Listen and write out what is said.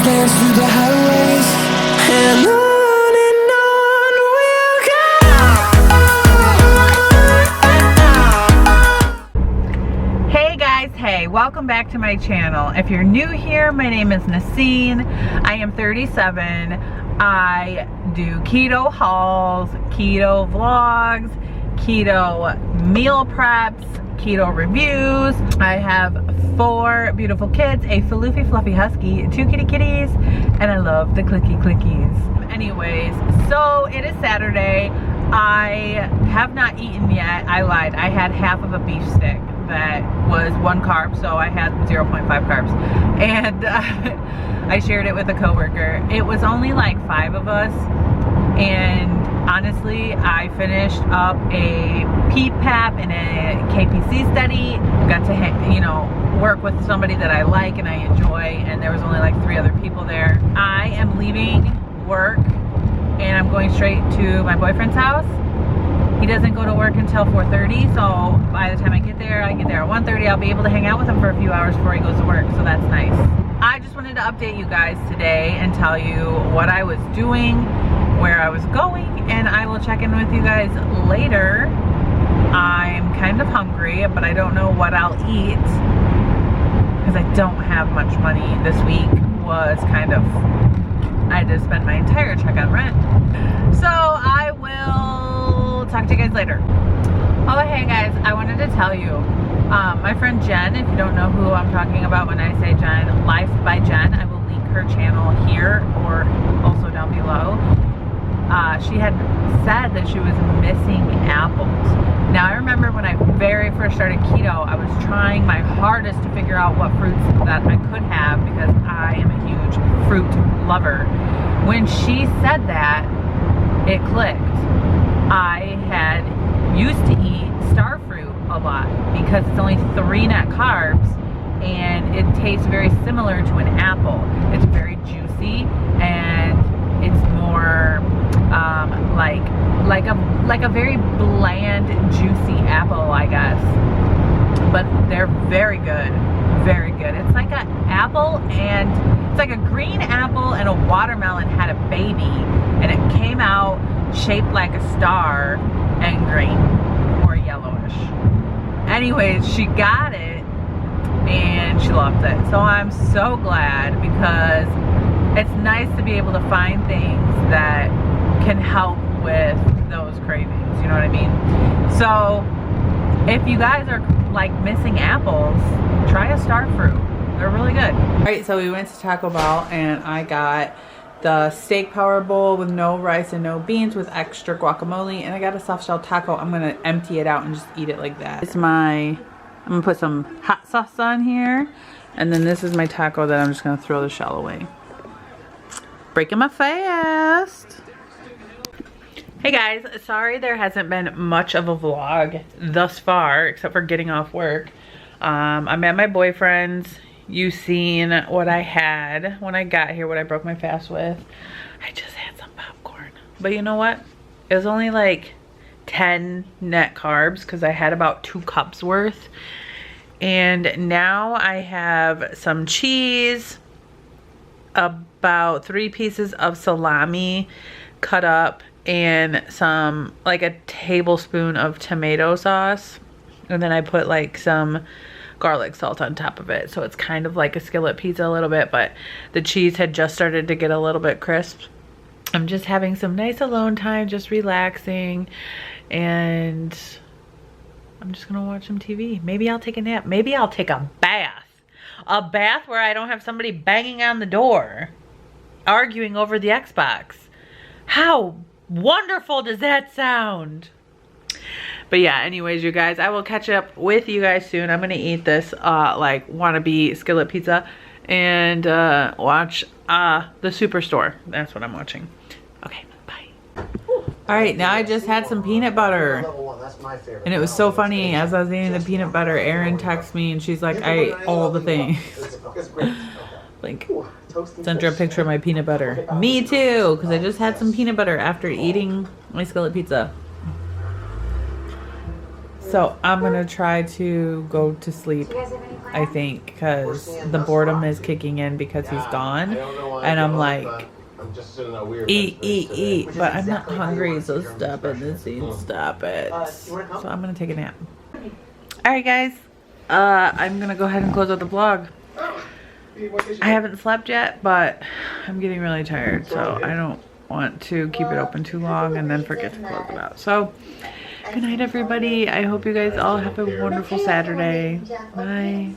dance through the highways, and on we'll go. Hey guys, hey, welcome back to my channel. If you're new here, my name is Nacine. I am 37. I do keto hauls, keto vlogs, keto meal preps, keto reviews. I have 4 beautiful kids, a floofy fluffy husky, 2 kitty kitties, and I love the clicky clickies. Anyways, so it is Saturday. I have not eaten yet. I lied. I had half of a beef stick that was 1 carb, so I had 0.5 carbs, and I shared it with a coworker. It was only like 5 of us, and honestly, I finished up a PPAP and a KPC study. Got to, you know, work with somebody that I like and I enjoy, and there was only like 3 other people there. I am leaving work and I'm going straight to my boyfriend's house. He doesn't go to work until 4:30, so by the time I get there at 1:30. I'll be able to hang out with him for a few hours before he goes to work, so that's nice. I just wanted to update you guys today and tell you what I was doing, where I was going, and I will check in with you guys later. I'm kind of hungry, but I don't know what I'll eat because I don't have much money. This week was kind of, I had to spend my entire check on rent. So I will talk to you guys later. Oh, hey guys, I wanted to tell you, my friend Jen, if you don't know who I'm talking about when I say Jen, Life by Jen, I will link her channel here or also down below. She had said that she was missing apples. Now I remember when I very first started keto, I was trying my hardest to figure out what fruits that I could have because I am a huge fruit lover. When she said that, it clicked. I had used to eat star fruit a lot because it's only 3 net carbs and it tastes very similar to an apple. It's very juicy and it's more like a very bland, juicy apple, I guess. But they're very good, very good. It's like an apple, and it's like a green apple and a watermelon had a baby, and it came out shaped like a star and green or yellowish. Anyways, she got it and she loved it. So I'm so glad because it's nice to be able to find things that can help with those cravings, you know what I mean? So if you guys are like missing apples, try a star fruit. They're really good. All right, so we went to Taco Bell and I got the steak power bowl with no rice and no beans with extra guacamole, and I got a soft shell taco. I'm gonna empty it out and just eat it like that. I'm gonna put some hot sauce on here, and then this is my taco that I'm just gonna throw the shell away. Breaking my fast. Hey guys, sorry there hasn't been much of a vlog thus far except for getting off work. I'm at my boyfriend's. You seen what I had when I got here, what I broke my fast with. I just had some popcorn, but you know what, it was only like 10 net carbs because I had about 2 cups worth. And now I have some cheese, about 3 pieces of salami cut up, and some, like a tablespoon of tomato sauce, and then I put like some garlic salt on top of it, so it's kind of like a skillet pizza a little bit, but the cheese had just started to get a little bit crisp. I'm just having some nice alone time, just relaxing, and I'm just gonna watch some TV. Maybe I'll take a nap. Maybe I'll take a bath. A bath where I don't have somebody banging on the door arguing over the Xbox. How wonderful does that sound? But yeah, anyways, you guys, I will catch up with you guys soon. I'm gonna eat this like wannabe skillet pizza and watch the Superstore. That's what I'm watching. Okay, bye. All right, now I just had some peanut butter, and it was so funny. As I was eating the peanut butter, Erin texts me and she's like, I ate all the things. Like, sent her a picture of my peanut butter. Me too, because I just had some peanut butter after eating my skillet pizza. So I'm gonna try to go to sleep. I think, because the boredom is kicking in because he's gone. And I'm like, eat. But I'm not hungry, so stop it, Nacine, stop it. So I'm going to take a nap. Alright guys, I'm going to go ahead and close out the vlog. I haven't slept yet, but I'm getting really tired, so I don't want to keep it open too long and then forget to close it out. So, good night everybody. I hope you guys all have a wonderful Saturday. Bye.